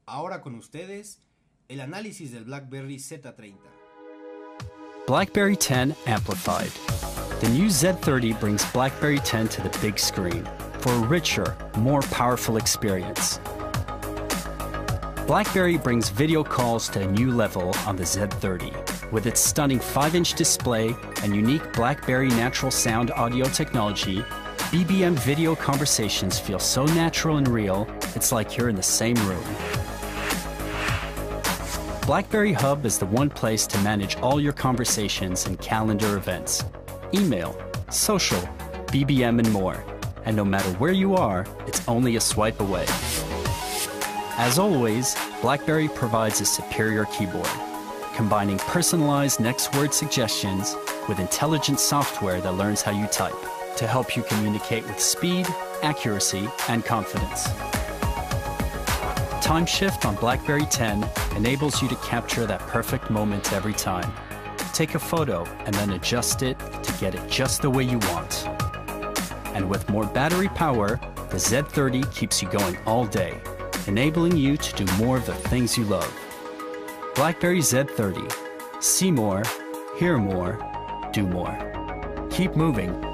Ahora con ustedes, el análisis del BlackBerry Z30. BlackBerry 10 Amplified. The new Z30 brings BlackBerry 10 to the big screen for a richer, more powerful experience. BlackBerry brings video calls to a new level on the Z30. With its stunning 5-inch display and unique BlackBerry natural sound audio technology, BBM video conversations feel so natural and real, it's like you're in the same room. BlackBerry Hub is the one place to manage all your conversations and calendar events. Email, social, BBM, and more. And no matter where you are, it's only a swipe away. As always, BlackBerry provides a superior keyboard, combining personalized next word suggestions with intelligent software that learns how you type to help you communicate with speed, accuracy, and confidence. Time Shift on BlackBerry 10 enables you to capture that perfect moment every time. Take a photo and then adjust it to get it just the way you want. And with more battery power, the Z30 keeps you going all day, enabling you to do more of the things you love. BlackBerry Z30. See more, hear more, do more. Keep moving.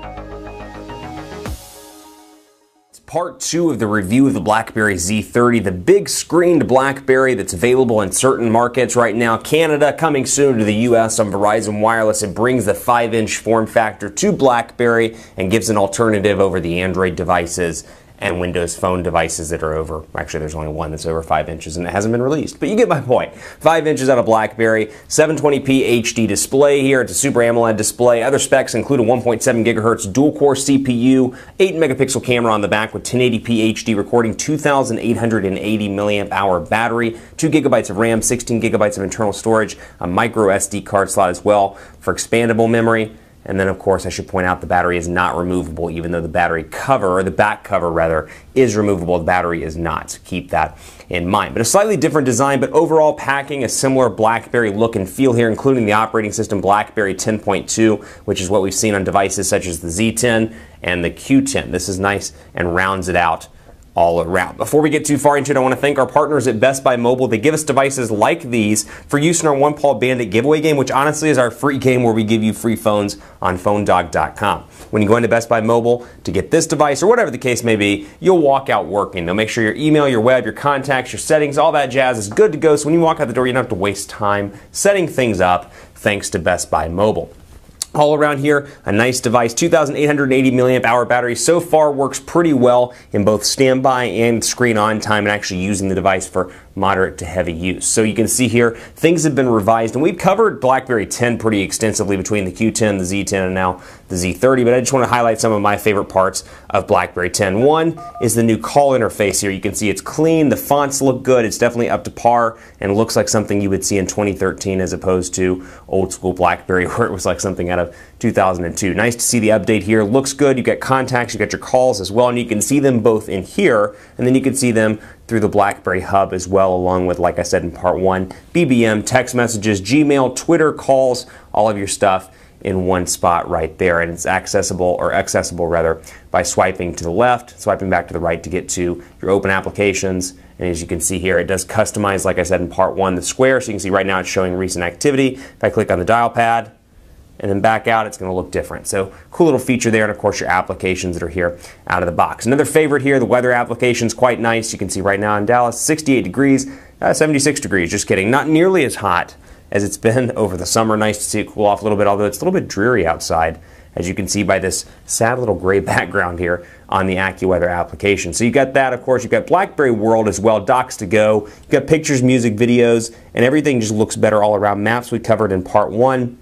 Part 2 of the review of the BlackBerry Z30, the big screened BlackBerry that's available in certain markets right now. Canada, coming soon to the US on Verizon Wireless. It brings the 5-inch form factor to BlackBerry and gives an alternative over the Android devices and Windows Phone devices that are over, actually there's only one that's over 5 inches and it hasn't been released, but you get my point. 5 inches out of BlackBerry, 720p HD display here, it's a Super AMOLED display. Other specs include a 1.7 gigahertz dual-core CPU, 8-megapixel camera on the back with 1080p HD recording, 2,880 milliamp hour battery, 2 gigabytes of RAM, 16 gigabytes of internal storage, a micro SD card slot as well for expandable memory. And then, of course, I should point out the battery is not removable, even though the battery cover, or the back cover rather, is removable. The battery is not, so keep that in mind. But a slightly different design, but overall packing a similar BlackBerry look and feel here, including the operating system BlackBerry 10.2, which is what we've seen on devices such as the Z10 and the Q10. This is nice and rounds it out all around. Before we get too far into it, I want to thank our partners at Best Buy Mobile. They give us devices like these for use in our One Paw Bandit giveaway game, which honestly is our free game where we give you free phones on PhoneDog.com. When you go into Best Buy Mobile to get this device or whatever the case may be, you'll walk out working. They'll make sure your email, your web, your contacts, your settings, all that jazz is good to go, so when you walk out the door, you don't have to waste time setting things up thanks to Best Buy Mobile. All around here, a nice device, 2,880 milliamp hour battery. So far works pretty well in both standby and screen on time and actually using the device for moderate to heavy use. So you can see here, things have been revised, and we've covered BlackBerry 10 pretty extensively between the Q10, the Z10, and now the Z30, but I just want to highlight some of my favorite parts of BlackBerry 10. One is the new call interface here. You can see it's clean, the fonts look good, it's definitely up to par, and looks like something you would see in 2013 as opposed to old school BlackBerry where it was like something out of 2002. Nice to see the update here. Looks good. You've got contacts, you've got your calls as well, and you can see them both in here, and then you can see them through the BlackBerry Hub as well, along with, like I said in part 1, BBM, text messages, Gmail, Twitter, calls, all of your stuff in one spot right there. And it's accessible rather, by swiping to the left, swiping back to the right to get to your open applications. And as you can see here, it does customize, like I said in part 1, the square. So you can see right now it's showing recent activity. If I click on the dial pad and then back out, it's going to look different. So cool little feature there, and of course your applications that are here out of the box. Another favorite here, the weather application is quite nice. You can see right now in Dallas, 68 degrees, 76 degrees, just kidding. Not nearly as hot as it's been over the summer. Nice to see it cool off a little bit, although it's a little bit dreary outside, as you can see by this sad little gray background here on the AccuWeather application. So you got that, of course, you've got BlackBerry World as well, docs to go, you've got pictures, music, videos, and everything just looks better all around. Maps we covered in part 1.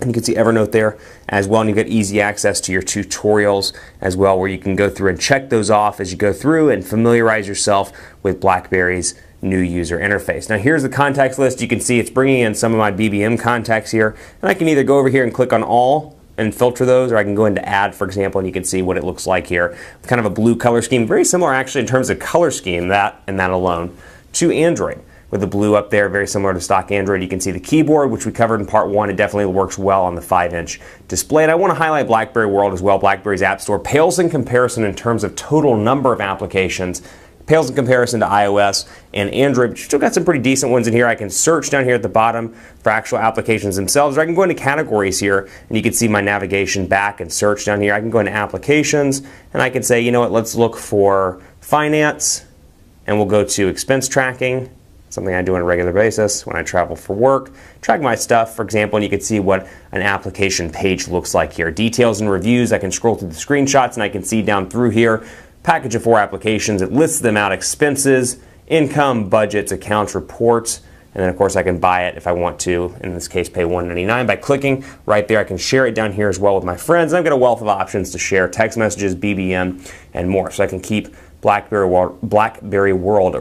And you can see Evernote there as well, and you've got easy access to your tutorials as well, where you can go through and check those off as you go through and familiarize yourself with BlackBerry's new user interface. Now here's the contacts list. You can see it's bringing in some of my BBM contacts here, and I can either go over here and click on all and filter those, or I can go into add, for example, and you can see what it looks like here. It's kind of a blue color scheme, very similar actually in terms of color scheme, that and that alone, to Android. With the blue up there, very similar to stock Android. You can see the keyboard, which we covered in part 1. It definitely works well on the 5-inch display. And I want to highlight BlackBerry World as well. BlackBerry's App Store pales in comparison in terms of total number of applications Pales in comparison to iOS and Android, but you still got some pretty decent ones in here. I can search down here at the bottom for actual applications themselves, or I can go into categories here, and you can see my navigation back and search down here. I can go into applications, and I can say, you know what, let's look for finance, and we'll go to expense tracking, something I do on a regular basis when I travel for work. Track my stuff, for example, and you can see what an application page looks like here. Details and reviews, I can scroll through the screenshots, and I can see down through here, package of 4 applications. It lists them out: expenses, income, budgets, accounts, reports, and then of course I can buy it if I want to, in this case pay $1.99 by clicking right there. I can share it down here as well with my friends, and I've got a wealth of options to share: text messages, BBM, and more. So I can keep BlackBerry World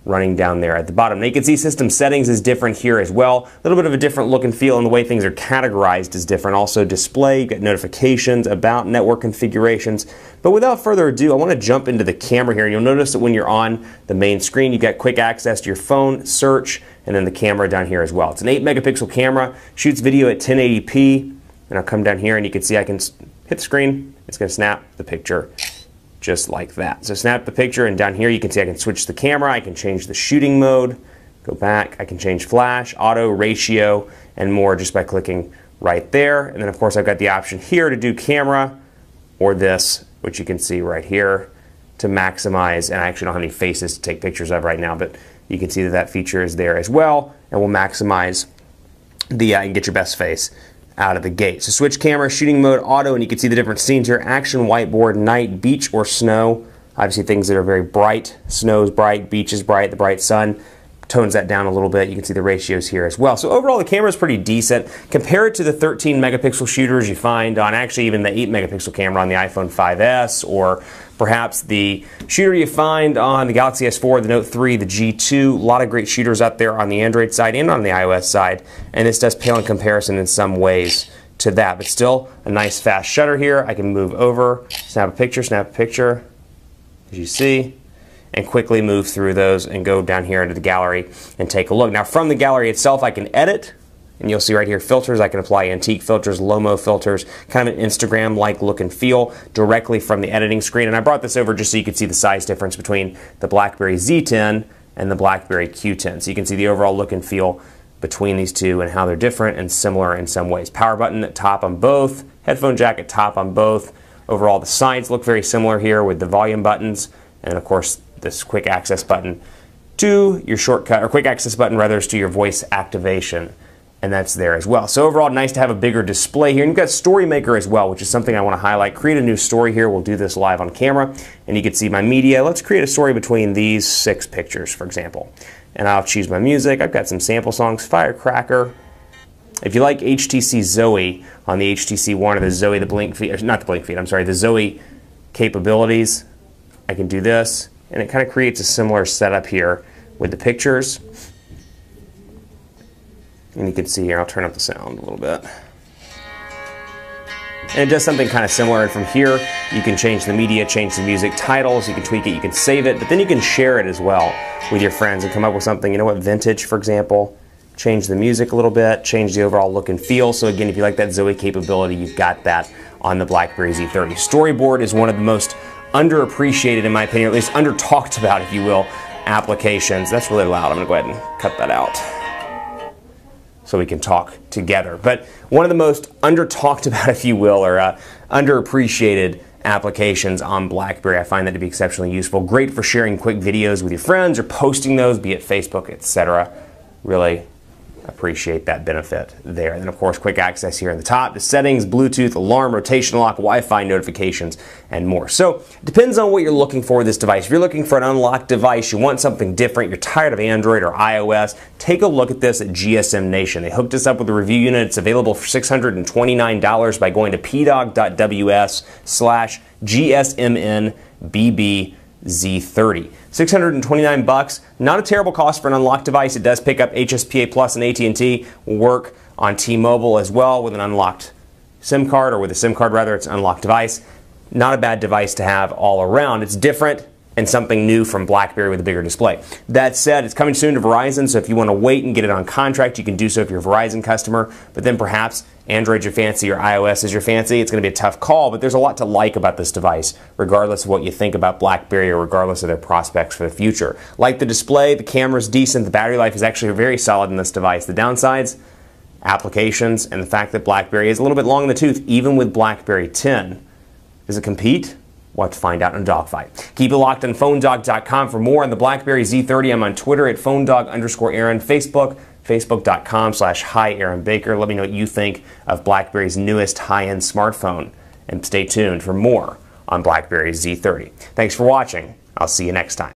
running down there at the bottom. Now you can see system settings is different here as well. A little bit of a different look and feel, and the way things are categorized is different. Also display, you get notifications, about, network configurations. But without further ado, I want to jump into the camera here, and you'll notice that when you're on the main screen, you've got quick access to your phone, search, and then the camera down here as well. It's an 8 megapixel camera, shoots video at 1080p, and I'll come down here and you can see I can hit the screen, it's going to snap the picture just like that. So snap the picture, and down here you can see I can switch the camera, I can change the shooting mode, go back, I can change flash, auto, ratio, and more just by clicking right there. And then of course I've got the option here to do camera, or this, which you can see right here, to maximize, and I actually don't have any faces to take pictures of right now, but you can see that that feature is there as well, and will maximize the, and get your best face out of the gate. So switch camera, shooting mode, auto, and you can see the different scenes here: action, whiteboard, night, beach, or snow. Obviously things that are very bright. Snow's bright, beach is bright, the bright sun tones that down a little bit. You can see the ratios here as well. So overall the camera is pretty decent. Compare it to the 13 megapixel shooters you find on actually even the 8 megapixel camera on the iPhone 5S, or perhaps the shooter you find on the Galaxy S4, the Note 3, the G2. A lot of great shooters out there on the Android side and on the iOS side, and this does pale in comparison in some ways to that, but still a nice fast shutter here. I can move over, snap a picture, as you see, and quickly move through those and go down here into the gallery and take a look. Now from the gallery itself I can edit, and you'll see right here filters. I can apply antique filters, Lomo filters, kind of an Instagram-like look and feel directly from the editing screen. And I brought this over just so you could see the size difference between the BlackBerry Z10 and the BlackBerry Q10. So you can see the overall look and feel between these two and how they're different and similar in some ways. Power button at top on both, headphone jack at top on both. Overall the sides look very similar here with the volume buttons, and of course this quick access button to your shortcut, or quick access button rather, is to your voice activation, and that's there as well. So overall, nice to have a bigger display here. And you've got Story Maker as well, which is something I want to highlight. Create a new story here. We'll do this live on camera, and you can see my media. Let's create a story between these 6 pictures, for example. And I'll choose my music. I've got some sample songs, Firecracker. If you like HTC Zoe on the HTC One, or the Zoe, the Blink feed, not the Blink feed, I'm sorry, the Zoe capabilities, I can do this, and it kind of creates a similar setup here with the pictures. And you can see here, I'll turn up the sound a little bit. And it does something kind of similar, and from here you can change the media, change the music titles, you can tweak it, you can save it, but then you can share it as well with your friends and come up with something, you know what, vintage for example. Change the music a little bit, change the overall look and feel. So again, if you like that Zoe capability, you've got that on the BlackBerry Z30. Storyboard is one of the most underappreciated, in my opinion, or at least under talked about, if you will, applications. That's really loud. I'm going to go ahead and cut that out so we can talk together. But one of the most under talked about, if you will, or underappreciated applications on BlackBerry. I find that to be exceptionally useful. Great for sharing quick videos with your friends or posting those, be it Facebook, etc. Really appreciate that benefit there. And then of course quick access here in the top to settings, Bluetooth, alarm, rotation lock, Wi-Fi notifications, and more. So it depends on what you're looking for with this device. If you're looking for an unlocked device, you want something different, you're tired of Android or iOS, take a look at this at GSM Nation. They hooked us up with a review unit. It's available for $629 by going to pdog.ws/GSMNBBZ30. 629 bucks, not a terrible cost for an unlocked device. It does pick up HSPA Plus and AT&T, will work on T-Mobile as well with an unlocked SIM card, or with a SIM card rather. It's an unlocked device. Not a bad device to have all around. It's different, and something new from BlackBerry with a bigger display. That said, it's coming soon to Verizon, so if you want to wait and get it on contract, you can do so if you're a Verizon customer, but then perhaps Android's your fancy or iOS is your fancy. It's going to be a tough call, but there's a lot to like about this device, regardless of what you think about BlackBerry or regardless of their prospects for the future. Like the display, the camera's decent, the battery life is actually very solid in this device. The downsides, applications, and the fact that BlackBerry is a little bit long in the tooth, even with BlackBerry 10. Does it compete? We'll have to find out in a dogfight. Keep it locked on PhoneDog.com for more on the BlackBerry Z30. I'm on Twitter at PhoneDog_Aaron, Facebook, Facebook.com/HiAaronBaker. Let me know what you think of BlackBerry's newest high-end smartphone. And stay tuned for more on BlackBerry Z30. Thanks for watching. I'll see you next time.